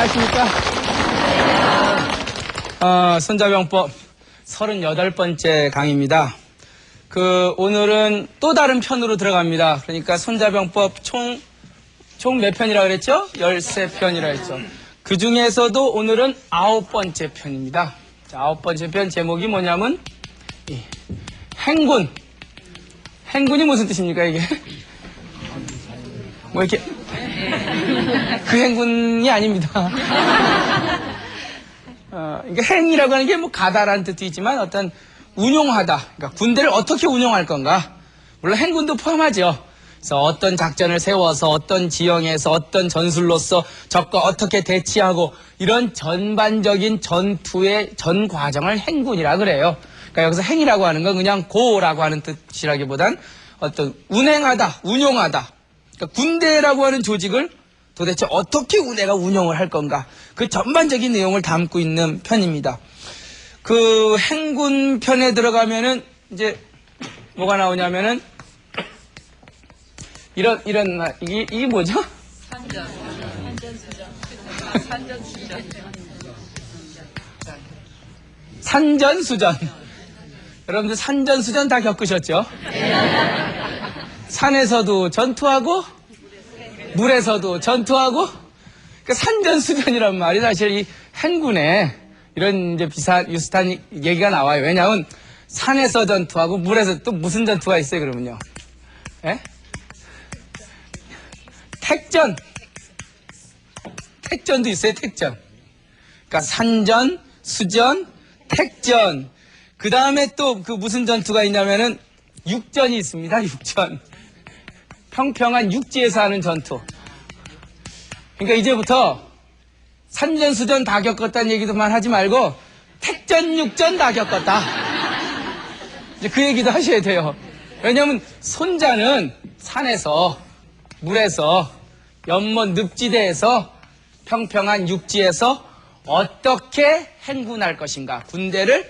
안녕하십니까. 손자병법 38번째 강의입니다. 오늘은 또 다른 편으로 들어갑니다. 그러니까 손자병법 총 몇 편이라 그랬죠? 13편이라 했죠. 그 중에서도 오늘은 9번째 편입니다. 자, 9번째 편 제목이 뭐냐면, 행군. 행군이 무슨 뜻입니까, 이게? 뭐 이렇게, 그 행군이 아닙니다. 그러니까 행이라고 하는 게 뭐 가다라는 뜻도 있지만 어떤 운용하다. 그러니까 군대를 어떻게 운용할 건가. 물론 행군도 포함하죠. 그래서 어떤 작전을 세워서 어떤 지형에서 어떤 전술로서 적과 어떻게 대치하고 이런 전반적인 전투의 전 과정을 행군이라 그래요. 그러니까 여기서 행이라고 하는 건 그냥 고라고 하는 뜻이라기보단 어떤 운행하다, 운용하다. 그러니까 군대라고 하는 조직을 도대체 어떻게 내가 운영을 할 건가. 그 전반적인 내용을 담고 있는 편입니다. 그 행군 편에 들어가면은 이제 뭐가 나오냐면은 이게 뭐죠? 산전수전. 여러분들 산전수전 다 겪으셨죠? 산에서도 전투하고 물에서도 전투하고, 그러니까 산전수전이란 말이 사실 이 행군에 이런 이제 비슷한 얘기가 나와요. 왜냐하면 산에서 전투하고 물에서 또 무슨 전투가 있어요, 그러면요? 예? 택전. 택전도 있어요, 택전. 그러니까 산전, 수전, 택전. 그 다음에 또 그 무슨 전투가 있냐면은 육전이 있습니다, 육전. 평평한 육지에서 하는 전투. 그러니까 이제부터 산전수전 다 겪었다는 얘기도만 하지 말고 택전, 육전 다 겪었다. 이제 그 얘기도 하셔야 돼요. 왜냐하면 손자는 산에서, 물에서, 연못 늪지대에서, 평평한 육지에서 어떻게 행군할 것인가, 군대를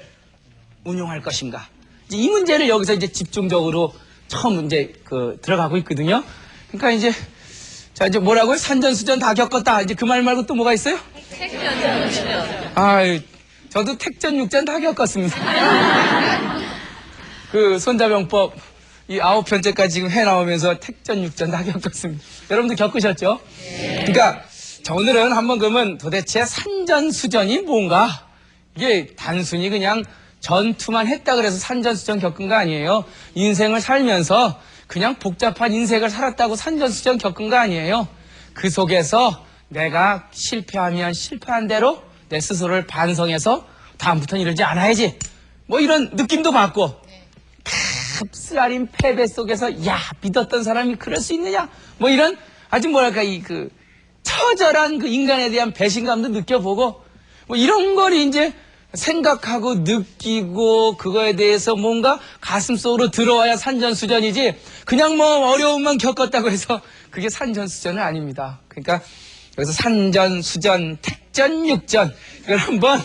운용할 것인가. 이제 이 문제를 여기서 이제 집중적으로 처음 이제 들어가고 있거든요. 그러니까 이제 이제 뭐라고요? 산전수전 다 겪었다. 이제 그 말 말고 또 뭐가 있어요? 택전. 저도 택전, 육전 다 겪었습니다. 그 손자병법 이 9편째까지 지금 해 나오면서 택전, 육전 다 겪었습니다. 여러분도 겪으셨죠? 네. 그러니까 오늘은 한번 그러면 도대체 산전수전이 뭔가? 이게 단순히 그냥 전투만 했다 그래서 산전수전 겪은 거 아니에요. 인생을 살면서 그냥 복잡한 인생을 살았다고 산전수전 겪은 거 아니에요. 그 속에서 내가 실패하면 실패한 대로 내 스스로를 반성해서 다음부터는 이러지 않아야지. 뭐 이런 느낌도 받고, 흡사린 패배 속에서 믿었던 사람이 그럴 수 있느냐? 뭐 이런 아주 뭐랄까 처절한 그 인간에 대한 배신감도 느껴보고, 뭐 이런 걸 이제 생각하고 느끼고 그거에 대해서 뭔가 가슴속으로 들어와야 산전수전이지, 그냥 뭐 어려움만 겪었다고 해서 그게 산전수전은 아닙니다. 그러니까 여기서 산전수전, 택전, 육전, 이걸 한번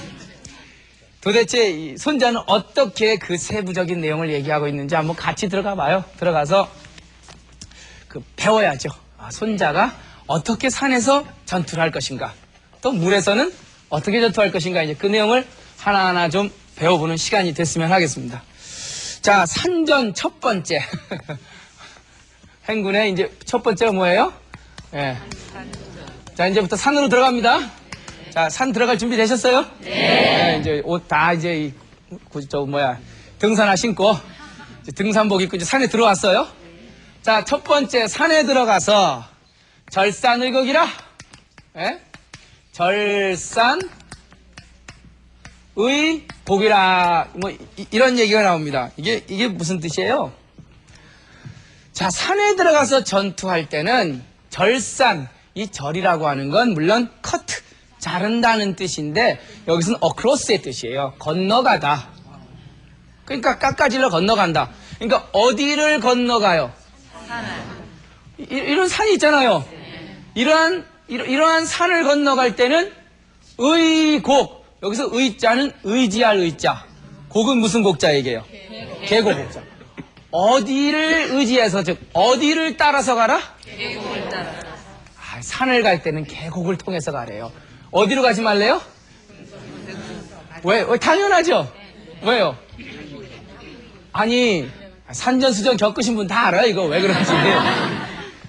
도대체 이 손자는 어떻게 그 세부적인 내용을 얘기하고 있는지 한번 같이 들어가 봐요. 들어가서 배워야죠. 손자가 어떻게 산에서 전투를 할 것인가, 또 물에서는 어떻게 전투할 것인가, 이제 그 내용을 하나하나 좀 배워보는 시간이 됐으면 하겠습니다. 자, 산전 첫 번째. 행군의 이제 첫 번째가 뭐예요? 예. 자, 이제부터 산으로 들어갑니다. 자, 산 들어갈 준비 되셨어요? 네. 이제 옷 다 이제 등산화 신고 이제 등산복 입고 이제 산에 들어왔어요. 자, 첫 번째 산에 들어가서 절산을 거기라. 예? 절산의 복이라. 뭐 이런 얘기가 나옵니다. 이게 무슨 뜻이에요? 자, 산에 들어가서 전투할 때는 절산, 이 절이라고 하는 건 물론 커트, 자른다는 뜻인데 여기서는 across의 뜻이에요. 건너가다. 그러니까 깎아질러 건너간다. 그러니까 어디를 건너가요? 산을. 이런 산이 있잖아요. 이러한 산을 건너갈 때는 의곡, 여기서 의자는 의지할 의자, 곡은 무슨 곡자 얘기해요? 계곡 곡자. 어디를 의지해서, 즉 어디를 따라서 가라? 계곡을 따라서. 산을 갈 때는 계곡을 통해서 가래요. 어디로 가지 말래요? 왜? 당연하죠? 왜요? 아니, 산전수전 겪으신 분 다 알아요, 이거. 왜 그런지.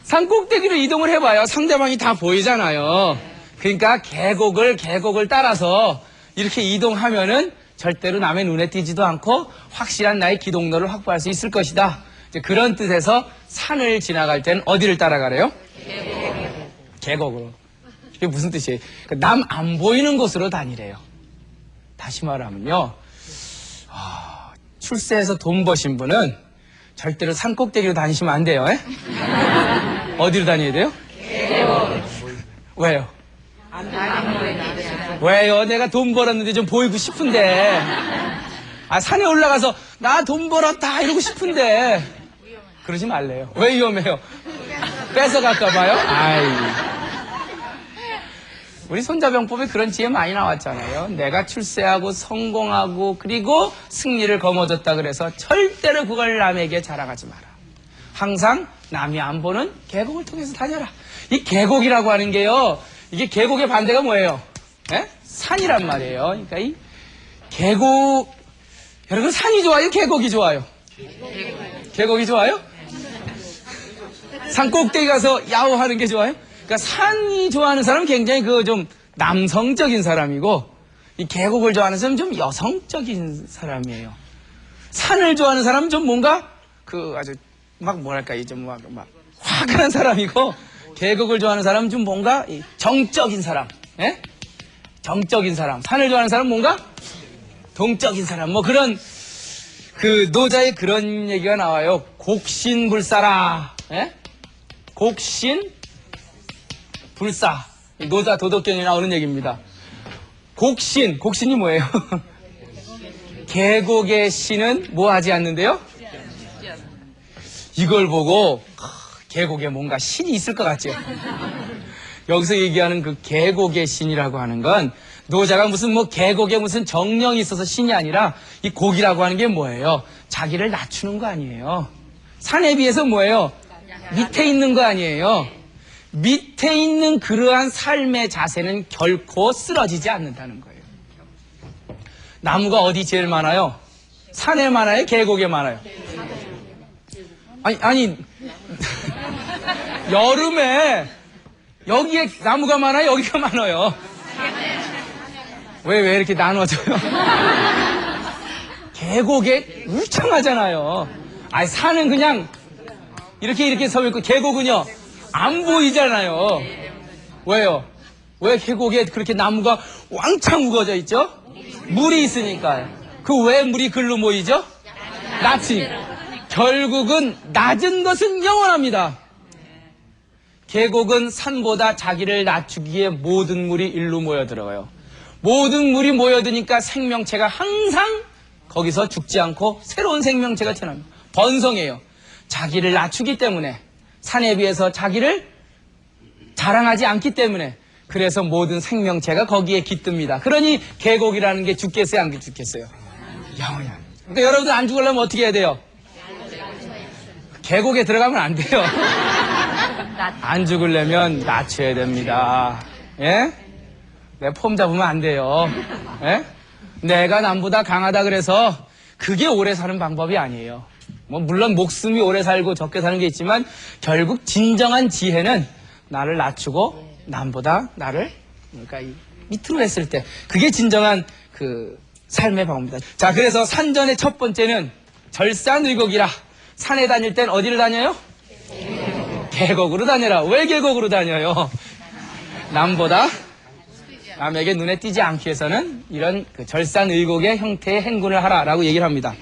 산 꼭대기로 이동을 해봐요. 상대방이 다 보이잖아요. 그러니까 계곡을 따라서 이렇게 이동하면은 절대로 남의 눈에 띄지도 않고 확실한 나의 기동로를 확보할 수 있을 것이다. 이제 그런 뜻에서 산을 지나갈 땐 어디를 따라가래요? 계곡으로. 이게 무슨 뜻이에요? 남 안 보이는 곳으로 다니래요. 다시 말하면요. 출세해서 돈 버신 분은 절대로 산 꼭대기로 다니시면 안 돼요. 에? 어디로 다녀야 돼요? 왜요? 왜요? 내가 돈 벌었는데 좀 보이고 싶은데. 산에 올라가서 나 돈 벌었다 이러고 싶은데. 그러지 말래요. 왜 위험해요? 뺏어갈까봐요? 아이. 우리 손자병법에 그런 지혜 많이 나왔잖아요. 내가 출세하고 성공하고 그리고 승리를 거머쥐었다 그래서 절대로 그걸 남에게 자랑하지 마라. 항상 남이 안 보는 계곡을 통해서 다녀라. 이 계곡이라고 하는 게요. 이게 계곡의 반대가 뭐예요? 에? 산이란 말이에요. 그러니까 이 계곡, 여러분 산이 좋아요? 계곡이 좋아요? 계곡이 좋아요? 산 꼭대기 가서 야호하는 게 좋아요? 그러니까 산이 좋아하는 사람은 굉장히 좀 남성적인 사람이고 이 계곡을 좋아하는 사람은 좀 여성적인 사람이에요. 산을 좋아하는 사람은 좀 뭔가 아주 막 뭐랄까 좀 막 화끈한 사람이고 계곡을 좋아하는 사람은 좀 뭔가 정적인 사람, 예? 정적인 사람. 산을 좋아하는 사람은 뭔가 동적인 사람. 뭐 그런 노자의 그런 얘기가 나와요. 곡신불사라, 예? 곡신불사. 노자 도덕경에 나오는 얘기입니다. 곡신이 뭐예요? 계곡의 신은 뭐 하지 않는데요? 이걸 보고 계곡에 뭔가 신이 있을 것 같죠? 여기서 얘기하는 그 계곡의 신이라고 하는 건 노자가 무슨 계곡에 무슨 정령이 있어서 신이 아니라 이 곡이라고 하는 게 뭐예요? 자기를 낮추는 거 아니에요. 산에 비해서 뭐예요? 밑에 있는 거 아니에요. 밑에 있는 그러한 삶의 자세는 결코 쓰러지지 않는다는 거예요. 나무가 어디 제일 많아요? 산에 많아요? 계곡에 많아요? 아니 여름에 여기에 나무가 많아요? 여기가 많아요? 왜 이렇게 나눠져요? 계곡에 울창하잖아요. 산은 그냥 이렇게 서 있고 계곡은요 안 보이잖아요. 왜요? 왜 계곡에 그렇게 나무가 왕창 우거져 있죠? 물이 있으니까요. 왜 물이 글로 모이죠? 낯이. 결국은 낮은 것은 영원합니다. 계곡은 산보다 자기를 낮추기에 모든 물이 일로 모여들어요. 모든 물이 모여드니까 생명체가 항상 거기서 죽지 않고 새로운 생명체가 태어납니다. 번성해요. 자기를 낮추기 때문에, 산에 비해서 자기를 자랑하지 않기 때문에, 그래서 모든 생명체가 거기에 깃듭니다. 그러니 계곡이라는 게 죽겠어요, 안 죽겠어요? 영원히. 그러니까 여러분들 안 죽으려면 어떻게 해야 돼요? 계곡에 들어가면 안 돼요. 안 죽으려면 낮춰야 됩니다. 예? 내 폼 잡으면 안 돼요. 예? 내가 남보다 강하다 그래서 그게 오래 사는 방법이 아니에요. 물론 목숨이 오래 살고 적게 사는 게 있지만 결국 진정한 지혜는 나를 낮추고 남보다 나를 그러니까 밑으로 했을 때 그게 진정한 삶의 방법입니다. 자, 그래서 산전의 첫 번째는 절산의곡이라. 산에 다닐 땐 어디를 다녀요? 계곡으로 다녀라. 왜 계곡으로 다녀요? 남에게 눈에 띄지 않기 위해서는 이런 절산의곡의 형태의 행군을 하라라고 얘기를 합니다.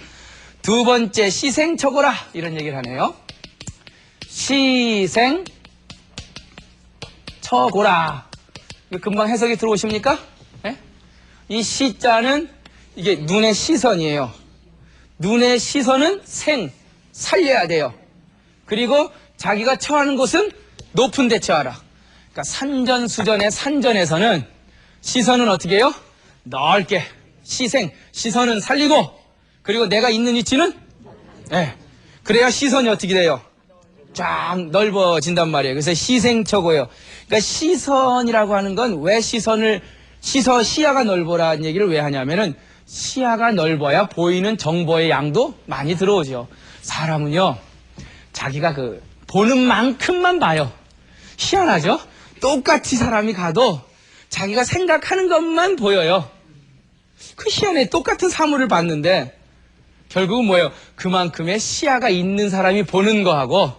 두 번째, 시생처고라. 이런 얘기를 하네요. 시생처고라. 금방 해석이 들어오십니까? 네? 이 시자는 이게 눈의 시선이에요. 눈의 시선은 살려야 돼요. 그리고 자기가 처하는 곳은 높은 데 처하라. 그러니까 산전수전의 산전에서는 시선은 어떻게 해요? 넓게. 시선은 살리고, 그리고 내가 있는 위치는 그래야 시선이 어떻게 돼요? 쫙 넓어진단 말이에요. 그래서 시생처고요. 그러니까 시선이라고 하는 건 왜 시선을 시야가 넓어라는 얘기를 왜 하냐면은 시야가 넓어야 보이는 정보의 양도 많이 들어오죠. 사람은요, 자기가 보는 만큼만 봐요. 희한하죠? 똑같이 사람이 가도 자기가 생각하는 것만 보여요. 그 희한해. 똑같은 사물을 봤는데 결국은 뭐예요? 그만큼의 시야가 있는 사람이 보는 거하고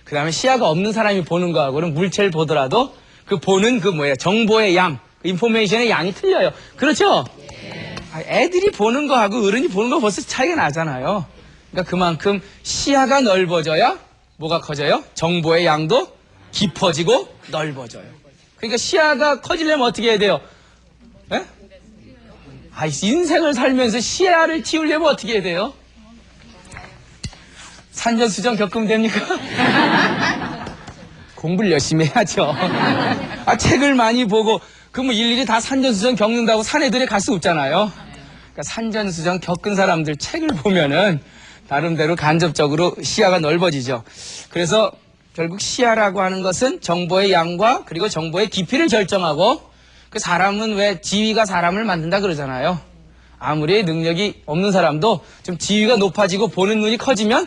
그 다음에 시야가 없는 사람이 보는 거하고는 물체를 보더라도 그 보는 정보의 양, 인포메이션의 양이 틀려요. 그렇죠? 애들이 보는 거하고 어른이 보는 거 벌써 차이가 나잖아요. 그러니까 그만큼 시야가 넓어져야 뭐가 커져요? 정보의 양도 깊어지고 넓어져요. 그러니까 시야가 커지려면 어떻게 해야 돼요? 에? 인생을 살면서 시야를 키우려면 어떻게 해야 돼요? 산전수전 겪으면 됩니까? 공부를 열심히 해야죠. 책을 많이 보고 일일이 다 산전수전 겪는다고 산에들이 갈 수 없잖아요. 그러니까 산전수전 겪은 사람들 책을 보면은 나름대로 간접적으로 시야가 넓어지죠. 그래서 결국 시야라고 하는 것은 정보의 양과 그리고 정보의 깊이를 결정하고 그 사람은 왜 지위가 사람을 만든다 그러잖아요. 아무리 능력이 없는 사람도 좀 지위가 높아지고 보는 눈이 커지면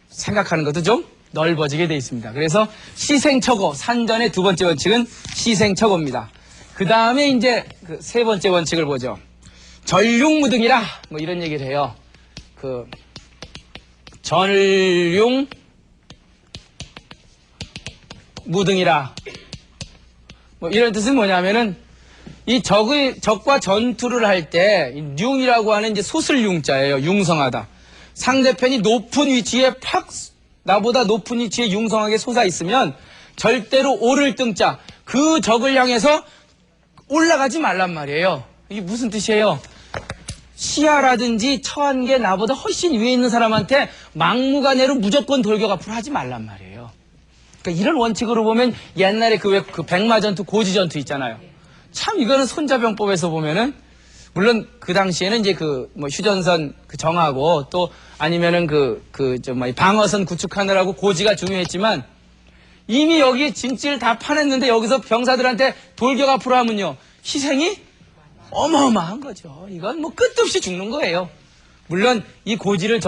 생각하는 것도 좀 넓어지게 돼 있습니다. 그래서 시생처고, 산전의 두 번째 원칙은 시생처고입니다. 그 다음에 이제 세 번째 원칙을 보죠. 전륜무등이라 이런 얘기를 해요. 전륜무등이라 이런 뜻은 뭐냐면은 이 적과 전투를 할 때 융이라고 하는 이제 소슬융자예요. 융성하다. 상대편이 높은 위치에 나보다 높은 위치에 융성하게 솟아 있으면 절대로 오를 등자, 그 적을 향해서 올라가지 말란 말이에요. 이게 무슨 뜻이에요? 시야라든지 처한 게 나보다 훨씬 위에 있는 사람한테 막무가내로 무조건 돌격 앞으로 하지 말란 말이에요. 그러니까 이런 원칙으로 보면 옛날에 그 백마전투, 고지전투 있잖아요. 참 이거는 손자병법에서 보면은 물론 그 당시에는 이제 휴전선 정하고 또 아니면은 방어선 구축하느라고 고지가 중요했지만 이미 여기 진지를 다 파냈는데 여기서 병사들한테 돌격 앞으로 하면요. 희생이 어마어마한 거죠. 이건 끝도 없이 죽는 거예요. 물론 이 고지를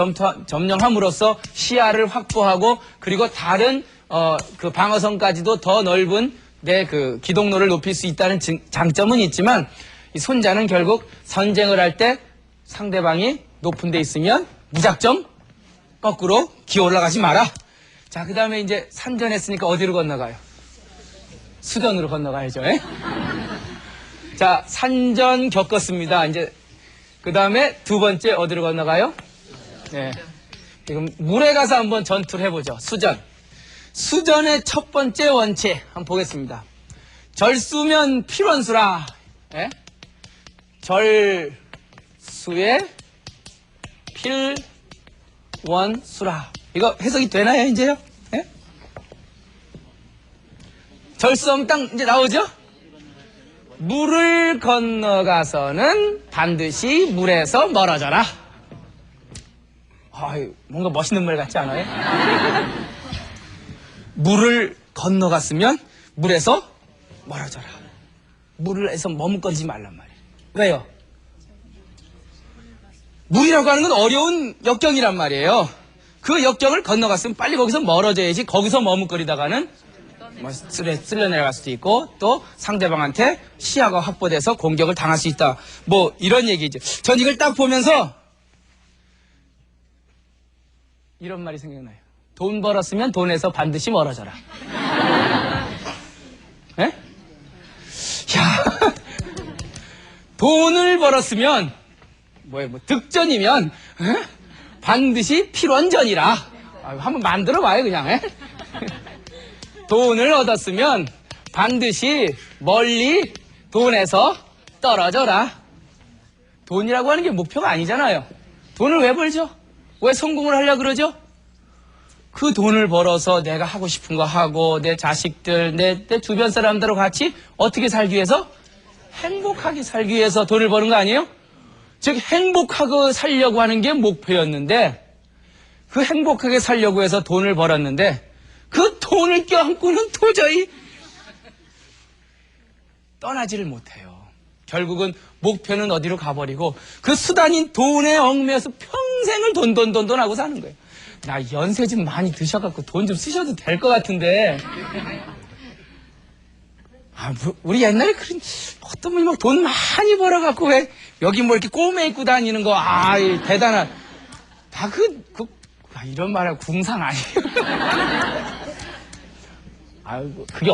점령함으로써 시야를 확보하고 그리고 다른 방어선까지도 더 넓은 내 기동로를 높일 수 있다는 장점은 있지만 이 손자는 결국 선쟁을 할 때 상대방이 높은 데 있으면 무작정 거꾸로 기어 올라가지 마라. 자, 그 다음에 이제 산전했으니까 어디로 건너가요? 수전으로 건너가야죠. 자, 산전 겪었습니다. 이제 그 다음에 두 번째 어디로 건너가요? 네. 지금 물에 가서 한번 전투를 해보죠. 수전. 수전의 첫 번째 원칙 한번 보겠습니다. 절수면 필원수라. 예? 절수의 필원수라. 이거 해석이 되나요, 이제요? 예? 절수하면 딱 이제 나오죠? 물을 건너가서는 반드시 물에서 멀어져라. 뭔가 멋있는 말 같지 않아요? 물을 건너갔으면 물에서 멀어져라. 물에서 머뭇거리지 말란 말이에요. 왜요? 물이라고 하는 건 어려운 역경이란 말이에요. 그 역경을 건너갔으면 빨리 거기서 멀어져야지 거기서 머뭇거리다가는 쓸려내려갈 수도 있고 또 상대방한테 시야가 확보돼서 공격을 당할 수 있다. 이런 얘기죠. 전 이걸 딱 보면서 이런 말이 생각나요. 돈 벌었으면 돈에서 반드시 멀어져라. 예? 야, 돈을 벌었으면 득전이면 반드시 필원전이라. 한번 만들어봐요 그냥. 돈을 얻었으면 반드시 멀리 돈에서 떨어져라. 돈이라고 하는 게 목표가 아니잖아요. 돈을 왜 벌죠? 왜 성공을 하려고 그러죠? 그 돈을 벌어서 내가 하고 싶은 거 하고 내 자식들, 내 주변 사람들하고 같이 어떻게 살기 위해서? 행복하게 살기 위해서 돈을 버는 거 아니에요? 즉 행복하게 살려고 하는 게 목표였는데 그 행복하게 살려고 해서 돈을 벌었는데 그 돈을 껴안고는 도저히 떠나지를 못해요. 결국은 목표는 어디로 가버리고 그 수단인 돈에 얽매여서 평생을 돈 하고 사는 거예요. 나 연세 좀 많이 드셔갖고 돈 좀 쓰셔도 될 것 같은데. 우리 옛날에 어떤 분이 막 돈 많이 벌어갖고 왜 여기 뭐 이렇게 꼬매 입고 다니는 거, 대단한. 이런 말은 궁상 아니에요. 그게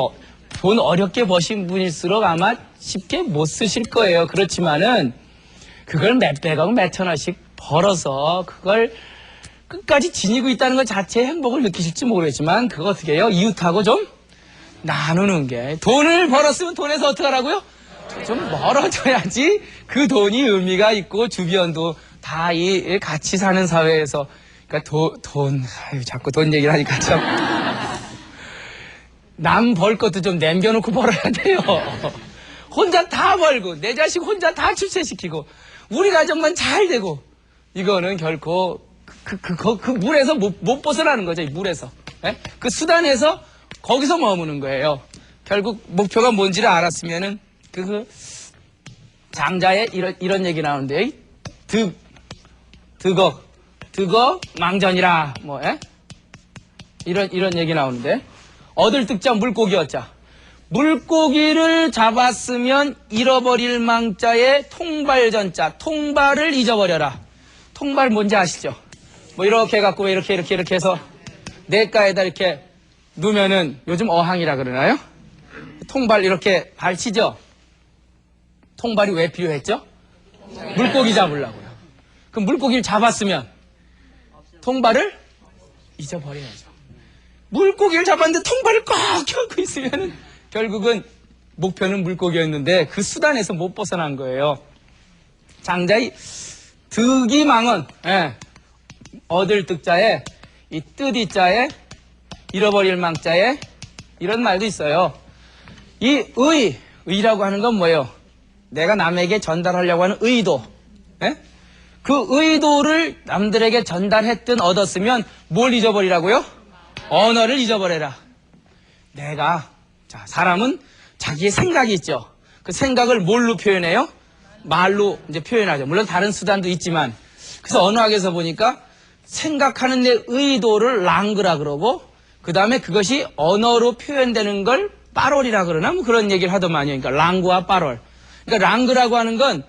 돈 어렵게 버신 분일수록 아마 쉽게 못 쓰실 거예요. 그렇지만은 그걸 몇백억, 몇천억씩 벌어서 그걸 끝까지 지니고 있다는 것 자체의 행복을 느끼실지 모르겠지만 그거 어떻게 해요? 이웃하고 좀 나누는 게. 돈을 벌었으면 돈에서 어떻게 하라고요? 좀 멀어져야지 그 돈이 의미가 있고 주변도 다 이 같이 사는 사회에서. 그러니까 자꾸 돈 얘기를 하니까 참. 남 벌 것도 좀 남겨놓고 벌어야 돼요. 혼자 다 벌고 내 자식 혼자 다 출세시키고 우리 가정만 잘 되고 이거는 결코 그 물에서 못 벗어나는 거죠. 이 물에서. 네? 그 수단에서 거기서 머무는 거예요. 결국 목표가 뭔지를 알았으면은 장자의 이런 얘기 나오는데 득어 망전이라 이런 얘기 나오는데 얻을 득자 물고기였자. 물고기를 잡았으면 잃어버릴 망자의 통발전자. 통발을 잊어버려라. 통발 뭔지 아시죠? 이렇게 해갖고 이렇게 해서 냇가에다 이렇게 놓으면은 요즘 어항이라 그러나요? 통발 이렇게 발치죠? 통발이 왜 필요했죠? 물고기 잡으려고요. 그럼 물고기를 잡았으면 통발을 잊어버려야죠. 물고기를 잡았는데 통발을 꼭 켜고 있으면 결국은 목표는 물고기였는데 그 수단에서 못 벗어난 거예요. 장자의 득이 망언, 얻을 득자에 이 뜻이자에 잃어버릴 망자에 이런 말도 있어요. 이 의라고 하는 건 뭐예요? 내가 남에게 전달하려고 하는 의도. 그 의도를 남들에게 전달했든 얻었으면 뭘 잊어버리라고요? 언어를 잊어버려라. 사람은 자기의 생각이 있죠. 그 생각을 뭘로 표현해요? 말로 이제 표현하죠. 물론 다른 수단도 있지만. 그래서 언어학에서 보니까 생각하는 내 의도를 랑그라 그러고, 그 다음에 그것이 언어로 표현되는 걸 빠롤이라 그러나 뭐 그런 얘기를 하더만요. 그러니까 랑구와 빠롤. 그러니까 랑그라고 하는 건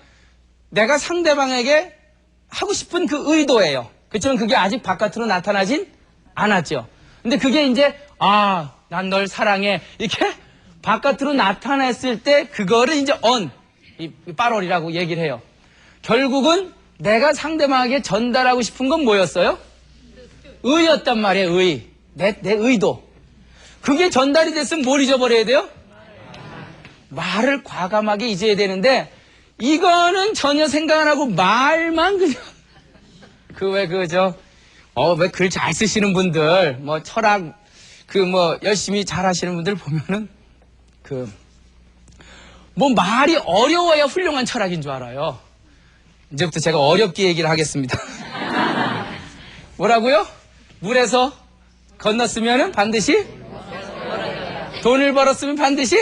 내가 상대방에게 하고 싶은 그 의도예요. 그렇지만 그게 아직 바깥으로 나타나진 않았죠. 근데 그게 이제 난 널 사랑해 이렇게 바깥으로 나타냈을 때 그거를 이제 이 빠롤이라고 얘기를 해요. 결국은 내가 상대방에게 전달하고 싶은 건 뭐였어요? 의였단 말이에요. 내 의도. 그게 전달이 됐으면 뭘 잊어버려야 돼요? 말을 과감하게 잊어야 되는데 이거는 전혀 생각 안 하고 말만 그냥 왜 글 잘 쓰시는 분들 철학 열심히 잘 하시는 분들 보면은 말이 어려워야 훌륭한 철학인 줄 알아요. 이제부터 제가 어렵게 얘기를 하겠습니다. 뭐라고요? 물에서 건넜으면은 반드시 돈을 벌었으면 반드시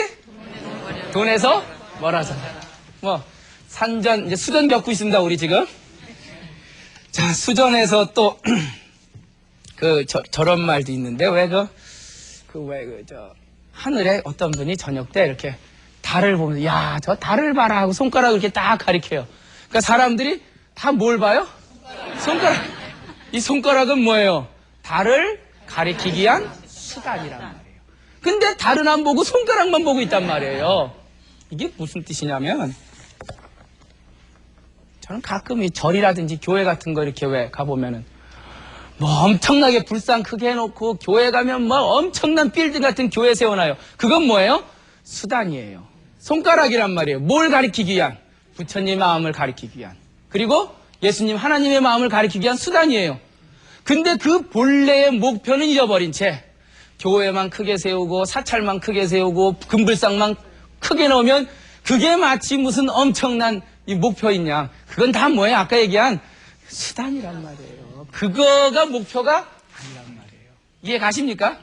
돈에서 멀어져. 산전, 이제 수전 겪고 있습니다, 우리 지금. 자, 수전에서 또, 저런 말도 있는데, 하늘에 어떤 분이 저녁 때 이렇게 달을 보면서, 저 달을 봐라 하고 손가락을 이렇게 딱 가리켜요. 그러니까 사람들이 다 뭘 봐요? 손가락. 이 손가락은 뭐예요? 달을 가리키기 위한 수단이란 말이에요. 근데 달은 안 보고 손가락만 보고 있단 말이에요. 이게 무슨 뜻이냐면, 저는 가끔 이 절이라든지 교회 같은 거 이렇게 가보면은, 엄청나게 불상 크게 해놓고, 교회 가면 엄청난 빌딩 같은 교회 세워놔요. 그건 뭐예요? 수단이에요. 손가락이란 말이에요. 뭘 가리키기 위한? 부처님 마음을 가리키기 위한. 그리고 예수님 하나님의 마음을 가리키기 위한 수단이에요. 근데 그 본래의 목표는 잃어버린 채, 교회만 크게 세우고, 사찰만 크게 세우고, 금불상만 크게 넣으면, 그게 마치 무슨 엄청난 이 목표이냐. 그건 다 뭐예요? 아까 얘기한 수단이란 말이에요. 그거가 목표가 아니란 말이에요. 이해 가십니까?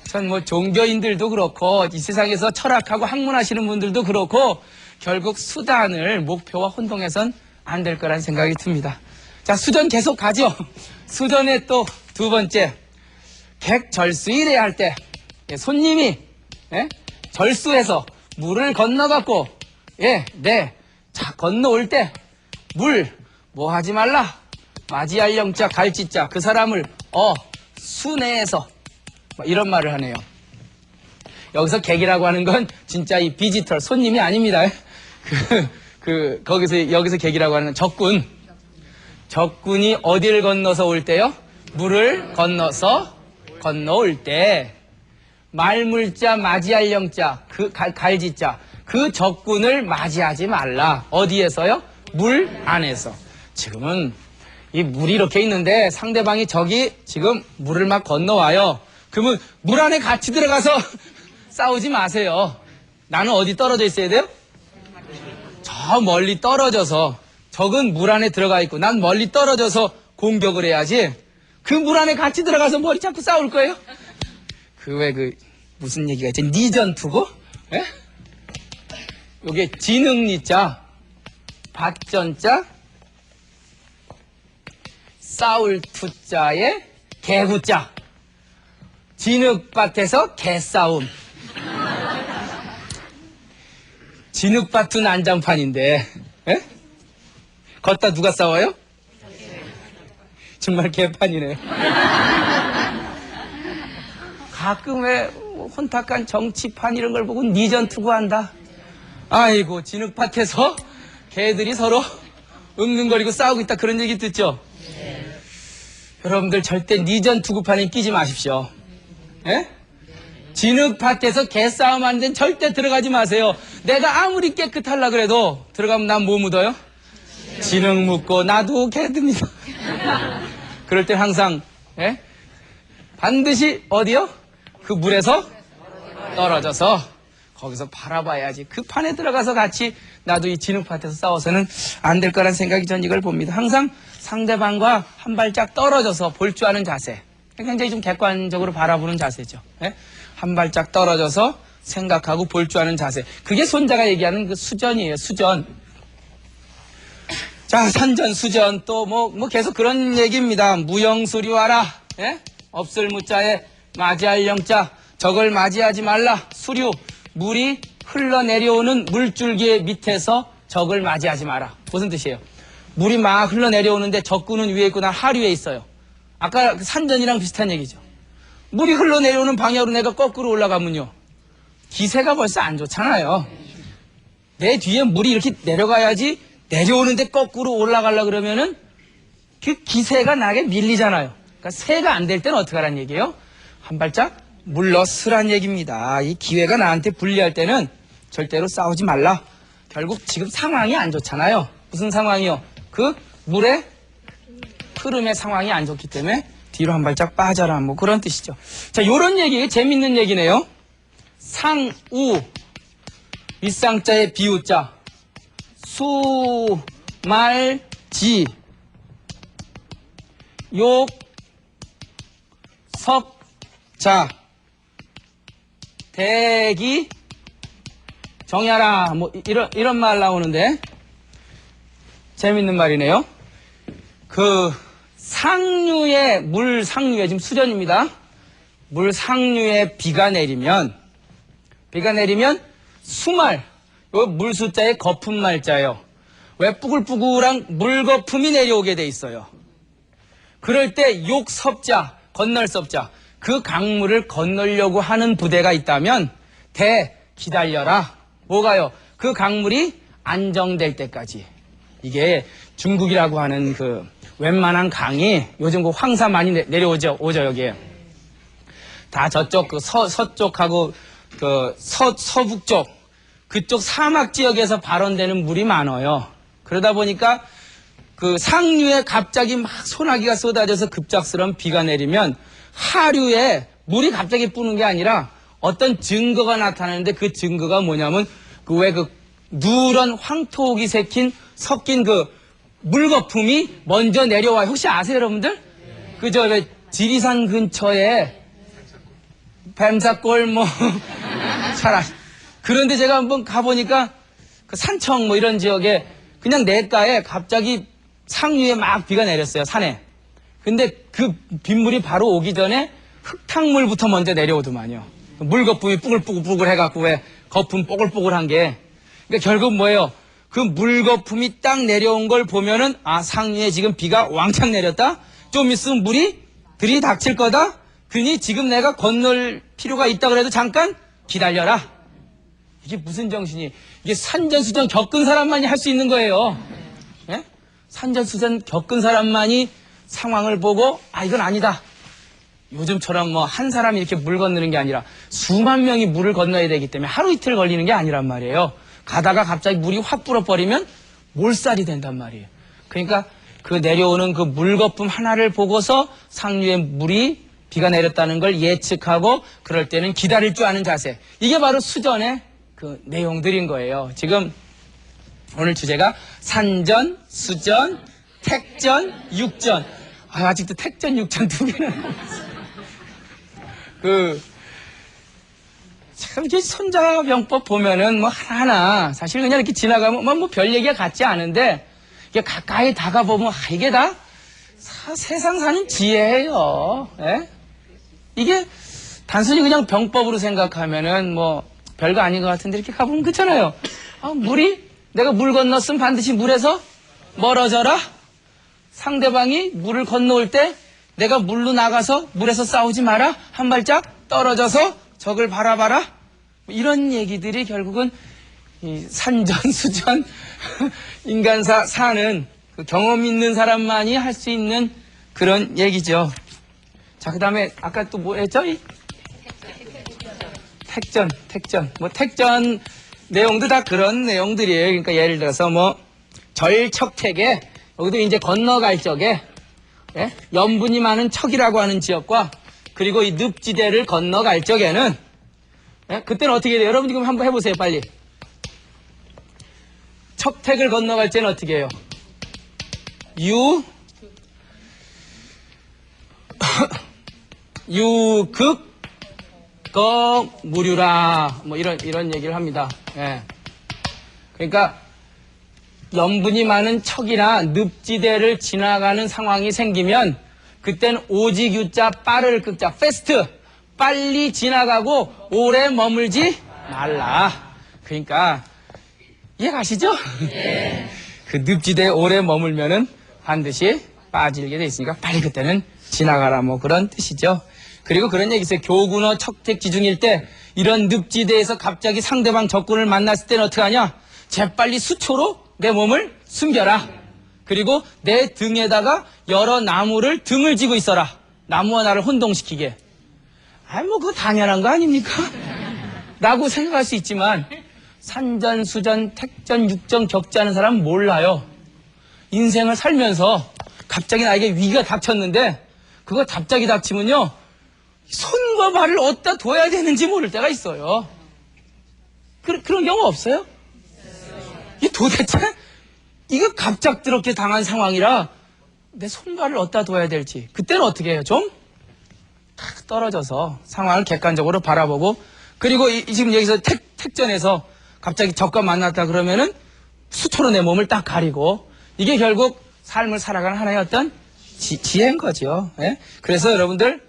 전 종교인들도 그렇고 이 세상에서 철학하고 학문하시는 분들도 그렇고 결국 수단을 목표와 혼동해선 안 될 거란 생각이 듭니다. 자, 수전 계속 가죠. 수전의 또 두 번째, 객절수일해야 할 때 손님이 절수해서 물을 건너갖고 자 건너올 때 물 뭐 하지 말라, 맞이할 영자 갈지자 그 사람을 순회해서 이런 말을 하네요. 여기서 객이라고 하는 건 진짜 이 비지털 손님이 아닙니다. 여기서 객이라고 하는 적군이 어디를 건너서 올 때요? 물을 건너서 건너올 때 말물자 맞이할 영자 갈지자 그 적군을 맞이하지 말라. 어디에서요? 물 안에서. 지금은 이 물이 이렇게 있는데 상대방이 저기 지금 물을 막 건너와요. 그러면 물 안에 같이 들어가서 싸우지 마세요. 나는 어디 떨어져 있어야 돼요? 저 멀리 떨어져서, 적은 물 안에 들어가 있고 난 멀리 떨어져서 공격을 해야지. 그 물 안에 같이 들어가서 머리 잡고 싸울 거예요? 무슨 얘기가 있지? 니전투고? 예? 요게 진흙니자, 밭전자, 싸울 투자에 개구자. 진흙밭에서 개싸움. 진흙밭은 난장판인데, 예? 걷다 누가 싸워요? 정말 개판이네요. 가끔 왜 혼탁한 정치판 이런 걸 보고 니전투구 한다. 아이고, 진흙밭에서 개들이 서로 읊는거리고 싸우고 있다, 그런 얘기 듣죠? 여러분들 절대 니전투구판에 끼지 마십시오. 예? 진흙밭에서 개싸움 하는 데는 절대 들어가지 마세요. 내가 아무리 깨끗하려 그래도 들어가면 난 뭐 묻어요? 진흙 묻고 나도 개듭니다. 그럴 때 항상 반드시 어디요? 그 물에서 떨어져서 거기서 바라봐야지. 그 판에 들어가서 같이 나도 이 진흙밭에서 싸워서는 안 될 거란 생각이 전 이걸 봅니다. 항상 상대방과 한 발짝 떨어져서 볼 줄 아는 자세. 굉장히 좀 객관적으로 바라보는 자세죠. 한 발짝 떨어져서 생각하고 볼 줄 아는 자세. 그게 손자가 얘기하는 그 수전이에요. 수전. 자, 산전, 수전, 또 뭐 계속 그런 얘기입니다. 무영수리 와라. 없을 무자에 맞이할 영자. 적을 맞이하지 말라. 수류. 물이 흘러내려오는 물줄기 밑에서 적을 맞이하지 마라. 무슨 뜻이에요? 물이 막 흘러내려오는데 적군은 위에 있고 난 하류에 있어요. 아까 산전이랑 비슷한 얘기죠. 물이 흘러내려오는 방향으로 내가 거꾸로 올라가면요, 기세가 벌써 안 좋잖아요. 내 뒤에 물이 이렇게 내려가야지 내려오는데 거꾸로 올라가려고 그러면은 그 기세가 나게 밀리잖아요. 그러니까 세가 안 될 때는 어떻게 하란 얘기예요? 한 발짝 물러서란 얘기입니다. 이 기회가 나한테 불리할 때는 절대로 싸우지 말라. 결국 지금 상황이 안 좋잖아요. 무슨 상황이요? 그 물의 흐름의 상황이 안 좋기 때문에 뒤로 한 발짝 빠져라. 뭐 그런 뜻이죠. 자, 요런 얘기, 재밌는 얘기네요. 상우, 윗상자에 비우자, 수, 말, 지, 욕, 석, 자, 대기, 정야라. 뭐 이런 말 나오는데 재밌는 말이네요. 그 상류에, 물 상류에, 지금 수전입니다. 물 상류에 비가 내리면 수말, 요 물 숫자에 거품 말자예요. 왜 뿌글뿌글한 물거품이 내려오게 돼 있어요. 그럴 때 욕섭자, 건널 섭자, 그 강물을 건너려고 하는 부대가 있다면 기다려라. 뭐가요? 그 강물이 안정될 때까지. 이게 중국이라고 하는 그 웬만한 강이 요즘 그 황사 많이 내려오죠, 여기에. 다 저쪽 그 서쪽하고 그 서북쪽, 그쪽 사막 지역에서 발원되는 물이 많아요. 그러다 보니까 그 상류에 갑자기 막 소나기가 쏟아져서 급작스러운 비가 내리면 하류에 물이 갑자기 뿌는 게 아니라 어떤 증거가 나타나는데, 그 증거가 뭐냐면 그 누런 황토옥이 섞인 그 물거품이 먼저 내려와요. 혹시 아세요, 여러분들? 왜 지리산 근처에 뱀사골 그런데 제가 한번 가보니까 그 산청 뭐 이런 지역에 그냥 냇가에 갑자기 상류에 막 비가 내렸어요, 산에. 근데 그 빗물이 바로 오기 전에 흙탕물부터 먼저 내려오더만요. 물거품이 뽀글뽀글 해갖고 왜 거품 뽀글뽀글한 게. 그러니까 결국 뭐예요? 그 물거품이 딱 내려온 걸 보면은 아, 상류에 지금 비가 왕창 내렸다? 좀 있으면 물이 들이닥칠 거다? 그러니 지금 내가 건널 필요가 있다 그래도 잠깐 기다려라. 이게 무슨 정신이, 이게 산전수전 겪은 사람만이 할 수 있는 거예요. 예? 산전수전 겪은 사람만이 상황을 보고 아, 이건 아니다. 요즘처럼 뭐 한 사람이 이렇게 물 건너는 게 아니라 수만 명이 물을 건너야 되기 때문에 하루 이틀 걸리는 게 아니란 말이에요. 가다가 갑자기 물이 확 불어버리면 몰살이 된단 말이에요. 그러니까 그 내려오는 그 물거품 하나를 보고서 상류에 물이 비가 내렸다는 걸 예측하고 그럴 때는 기다릴 줄 아는 자세. 이게 바로 수전의 그 내용들인 거예요. 지금 오늘 주제가 산전, 수전, 택전, 육전. 아, 아직도 택전, 육전 두 개는 참, 이게 손자병법 보면은 뭐 하나하나 사실 그냥 이렇게 지나가면 뭐 별 얘기가 같지 않은데 이게 가까이 다가보면 아, 이게 다 세상 사는 지혜예요. 예? 이게 단순히 그냥 병법으로 생각하면은 뭐 별거 아닌 것 같은데 이렇게 가보면 그렇잖아요. 아, 내가 물 건넜으면 반드시 물에서 멀어져라. 상대방이 물을 건너올 때 내가 물로 나가서 물에서 싸우지 마라. 한 발짝 떨어져서 적을 바라봐라. 이런 얘기들이 결국은 이 산전수전 인간사 사는 그 경험 있는 사람만이 할 수 있는 그런 얘기죠. 자, 그 다음에 아까 또 뭐 했죠? 택전. 뭐 택전 내용도 다 그런 내용들이에요. 그러니까 예를 들어서 뭐 절척택에 여기도 이제 건너갈 적에 예? 염분이 많은 척이라고 하는 지역과 그리고 이 늪지대를 건너갈 적에는 예? 그때는 어떻게 돼요? 여러분 지금 한번 해보세요, 빨리. 척택을 건너갈 때는 어떻게 해요? 유극 무류라 뭐 이런 얘기를 합니다. 예. 그러니까 염분이 많은 척이나 늪지대를 지나가는 상황이 생기면 그때는 오직 유자 빠를 극자 패스트 빨리 지나가고 오래 머물지 말라. 그러니까 이해가시죠? 네. 그 늪지대에 오래 머물면은 반드시 빠지게 돼 있으니까 빨리 그때는 지나가라 뭐 그런 뜻이죠. 그리고 그런 얘기 있어요. 교군어 척택지 중일 때 이런 늪지대에서 갑자기 상대방 적군을 만났을 때는 어떻게 하냐? 재빨리 수초로 내 몸을 숨겨라. 그리고 내 등에다가 여러 나무를 등을 지고 있어라. 나무와 나를 혼동시키게. 아이 뭐 그거 당연한 거 아닙니까? 라고 생각할 수 있지만 산전, 수전, 택전, 육전 겪지 않은 사람은 몰라요. 인생을 살면서 갑자기 나에게 위기가 닥쳤는데 그거 갑자기 닥치면요. 손과 발을 어디다 둬야 되는지 모를 때가 있어요. 그런 경우 없어요? 이 도대체 이거 갑작스럽게 당한 상황이라 내 손발을 어디다 둬야 될지 그때는 어떻게 해요? 좀 탁 떨어져서 상황을 객관적으로 바라보고 그리고 지금 여기서 택전에서 갑자기 적과 만났다 그러면은 수초로 내 몸을 딱 가리고 이게 결국 삶을 살아가는 하나의 어떤 지혜인 거죠. 예? 그래서 여러분들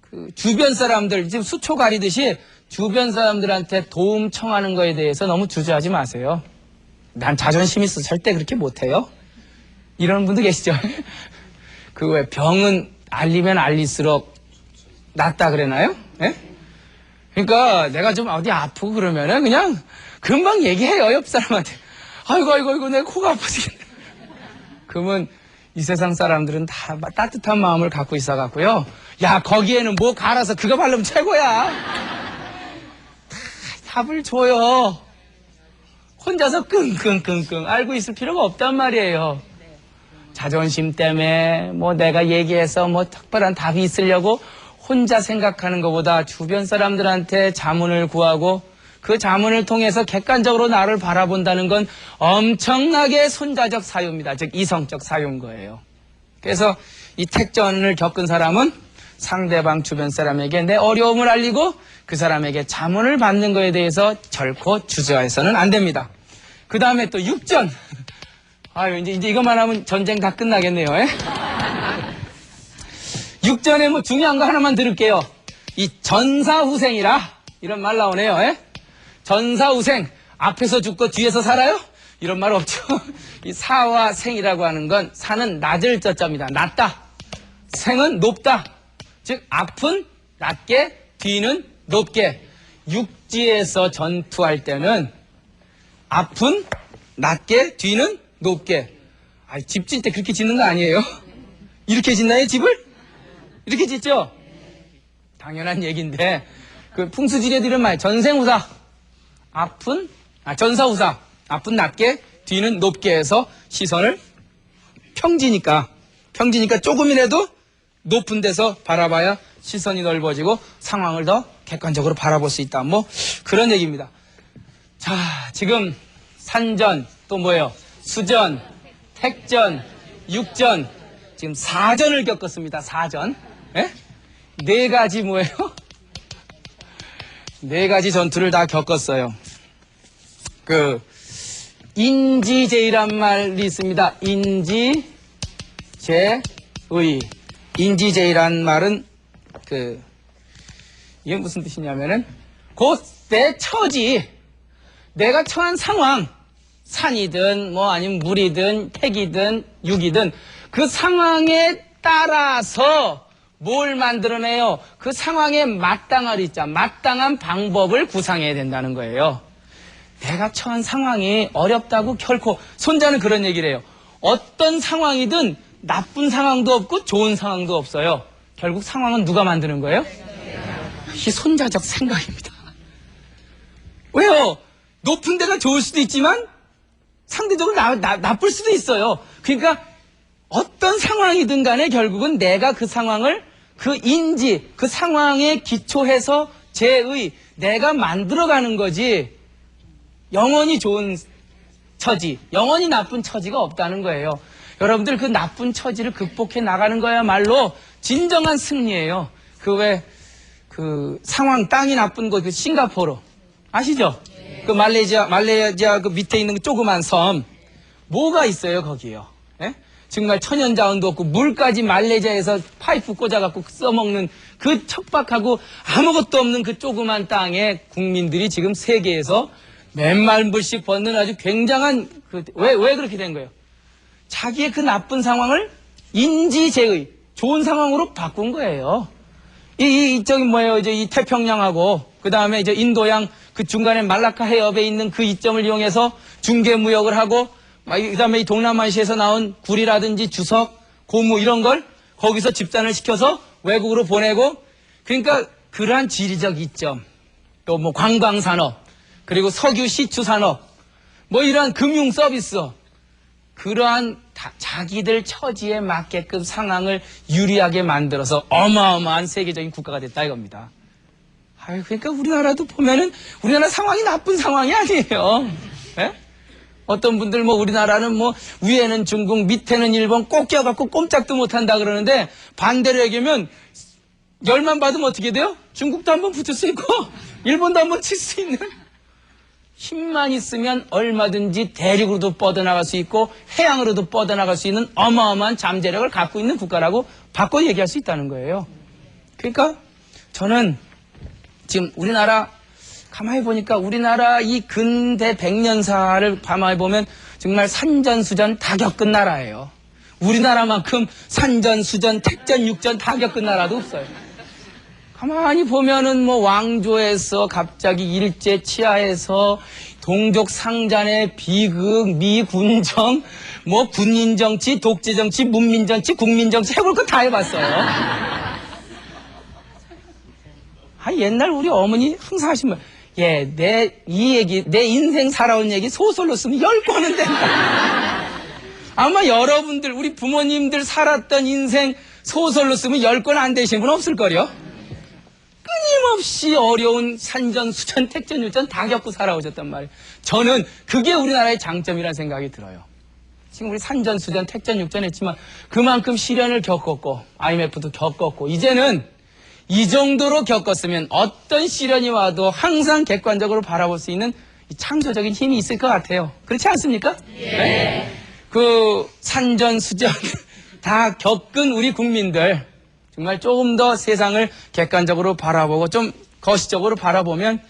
그 주변 사람들 지금 수초 가리듯이 주변 사람들한테 도움 청하는 거에 대해서 너무 주저하지 마세요. 난 자존심 있어서 절대 그렇게 못해요. 이런 분도 계시죠. 그 왜 병은 알리면 알릴수록 낫다 그러나요? 예? 그러니까 내가 좀 어디 아프고 그러면은 그냥 금방 얘기해요, 옆 사람한테. 아이고 내가 코가 아파지겠네. 그러면 이 세상 사람들은 다 따뜻한 마음을 갖고 있어 갖고요. 야, 거기에는 뭐 갈아서 그거 바르면 최고야. 답을 줘요. 혼자서 끙끙끙끙 앓고 있을 필요가 없단 말이에요. 자존심 때문에 뭐 내가 얘기해서 뭐 특별한 답이 있으려고 혼자 생각하는 것보다 주변 사람들한테 자문을 구하고 그 자문을 통해서 객관적으로 나를 바라본다는 건 엄청나게 손자적 사유입니다. 즉 이성적 사유인 거예요. 그래서 이 택전을 겪은 사람은 상대방 주변 사람에게 내 어려움을 알리고 그 사람에게 자문을 받는 것에 대해서 결코 주저해서는 안 됩니다. 그 다음에 또 육전. 아유, 이제 이것만 하면 전쟁 다 끝나겠네요. 에? 육전에 뭐 중요한 거 하나만 들을게요. 이 전사후생이라 이런 말 나오네요. 에? 전사후생. 앞에서 죽고 뒤에서 살아요? 이런 말 없죠. 이 사와 생이라고 하는 건 사는 낮을 저자입니다. 낮다. 생은 높다. 즉 앞은 낮게, 뒤는 높게. 육지에서 전투할 때는 앞은 낮게, 뒤는 높게. 아, 집 짓 때 그렇게 짓는 거 아니에요? 이렇게 짓나요, 집을? 이렇게 짓죠? 당연한 얘기인데, 그 풍수지리들은 말, 전생후사. 전사후사. 앞은 낮게, 뒤는 높게 해서 시선을 평지니까 조금이라도 높은 데서 바라봐야 시선이 넓어지고 상황을 더 객관적으로 바라볼 수 있다. 뭐, 그런 얘기입니다. 자, 지금 산전, 또 뭐예요? 수전, 택전, 육전, 지금 사전을 겪었습니다. 사전. 예? 네 가지 뭐예요? 네 가지 전투를 다 겪었어요. 인지제의란 말이 있습니다. 인지제의. 인지제의란 말은, 이게 무슨 뜻이냐면은, 곧 내 처지, 내가 처한 상황, 산이든, 뭐 아니면 물이든, 택이든, 육이든, 그 상황에 따라서 뭘 만들어내요? 그 상황에 마땅한 방법을 구상해야 된다는 거예요. 내가 처한 상황이 어렵다고 결코, 손자는 그런 얘기를 해요. 어떤 상황이든 나쁜 상황도 없고 좋은 상황도 없어요. 결국 상황은 누가 만드는 거예요? 이 손자적 생각입니다. 왜요? 높은 데가 좋을 수도 있지만 상대적으로 나쁠 수도 있어요. 그러니까 어떤 상황이든 간에 결국은 내가 그 상황을 그 상황에 기초해서 내가 만들어가는 거지 영원히 좋은 처지, 영원히 나쁜 처지가 없다는 거예요. 여러분들 그 나쁜 처지를 극복해 나가는 거야말로 진정한 승리예요. 상황, 땅이 나쁜 곳, 싱가포르. 아시죠? 그 말레이시아 그 밑에 있는 그 조그만 섬. 뭐가 있어요, 거기요? 예? 정말 천연자원도 없고, 물까지 말레이시아에서 파이프 꽂아갖고 써먹는 그 척박하고 아무것도 없는 그 조그만 땅에 국민들이 지금 세계에서 몇만 불씩 버는 아주 굉장한, 왜 그렇게 된 거예요? 자기의 그 나쁜 상황을 인지제의, 좋은 상황으로 바꾼 거예요. 이 태평양하고, 그 다음에 인도양 그 중간에 말라카 해협에 있는 그 이점을 이용해서 중개무역을 하고, 그 다음에 이 동남아시아에서 나온 굴이라든지 주석, 고무 이런 걸 거기서 집단을 시켜서 외국으로 보내고, 그러니까 그러한 지리적 이점, 또 뭐 관광산업, 그리고 석유 시추 산업, 뭐 이러한 금융 서비스, 그러한 자기들 처지에 맞게끔 상황을 유리하게 만들어서 어마어마한 세계적인 국가가 됐다 이겁니다. 그러니까 우리나라도 보면은 우리나라 상황이 나쁜 상황이 아니에요. 예? 어떤 분들 우리나라는 위에는 중국, 밑에는 일본 꼭 껴갖고 꼼짝도 못한다 그러는데 반대로 얘기하면 열만 받으면 어떻게 돼요? 중국도 한번 붙을 수 있고 일본도 한번 칠 수 있는, 힘만 있으면 얼마든지 대륙으로도 뻗어나갈 수 있고 해양으로도 뻗어나갈 수 있는 어마어마한 잠재력을 갖고 있는 국가라고 바꿔 얘기할 수 있다는 거예요. 그러니까 저는 지금 우리나라 가만히 보니까 우리나라 이 근대 100년사를 가만히 보면 정말 산전수전 다 겪은 나라예요. 우리나라만큼 산전수전, 택전, 육전 다 겪은 나라도 없어요. 가만히 보면은 왕조에서 갑자기 일제 치하에서 동족 상잔의 비극, 미군정, 군인정치, 독재정치, 문민정치, 국민정치 해볼 거 다 해봤어요. 옛날 우리 어머니 항상 하신 말, 내 인생 살아온 얘기 소설로 쓰면 10권은 된다. 아마 여러분들, 우리 부모님들 살았던 인생 소설로 쓰면 10권 안 되신 분 없을걸요? 끊임없이 어려운 산전, 수전, 택전, 육전 다 겪고 살아오셨단 말이에요. 저는 그게 우리나라의 장점이라는 생각이 들어요. 지금 우리 산전, 수전, 택전, 육전 했지만 그만큼 시련을 겪었고 IMF도 겪었고 이제는 이 정도로 겪었으면 어떤 시련이 와도 항상 객관적으로 바라볼 수 있는 창조적인 힘이 있을 것 같아요. 그렇지 않습니까? 네. 그 산전수전 다 겪은 우리 국민들 정말 조금 더 세상을 객관적으로 바라보고 좀 거시적으로 바라보면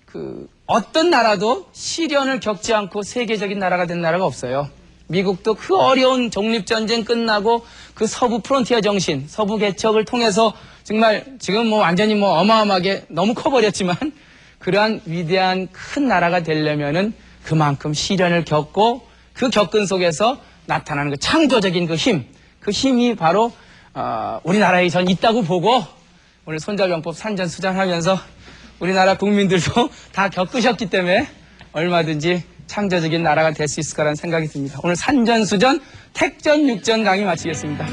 그 어떤 나라도 시련을 겪지 않고 세계적인 나라가 된 나라가 없어요. 미국도 그 어려운 독립전쟁 끝나고 그 서부 프론티어 정신, 서부 개척을 통해서 정말 지금 뭐 완전히 뭐 어마어마하게 너무 커버렸지만 그러한 위대한 큰 나라가 되려면은 그만큼 시련을 겪고 그 겪은 속에서 나타나는 그 창조적인 그 힘이 바로 우리나라에 전 있다고 보고 오늘 손자병법 산전수전하면서 우리나라 국민들도 다 겪으셨기 때문에 얼마든지 창조적인 나라가 될 수 있을 거라는 생각이 듭니다. 오늘 산전수전, 택전육전 강의 마치겠습니다.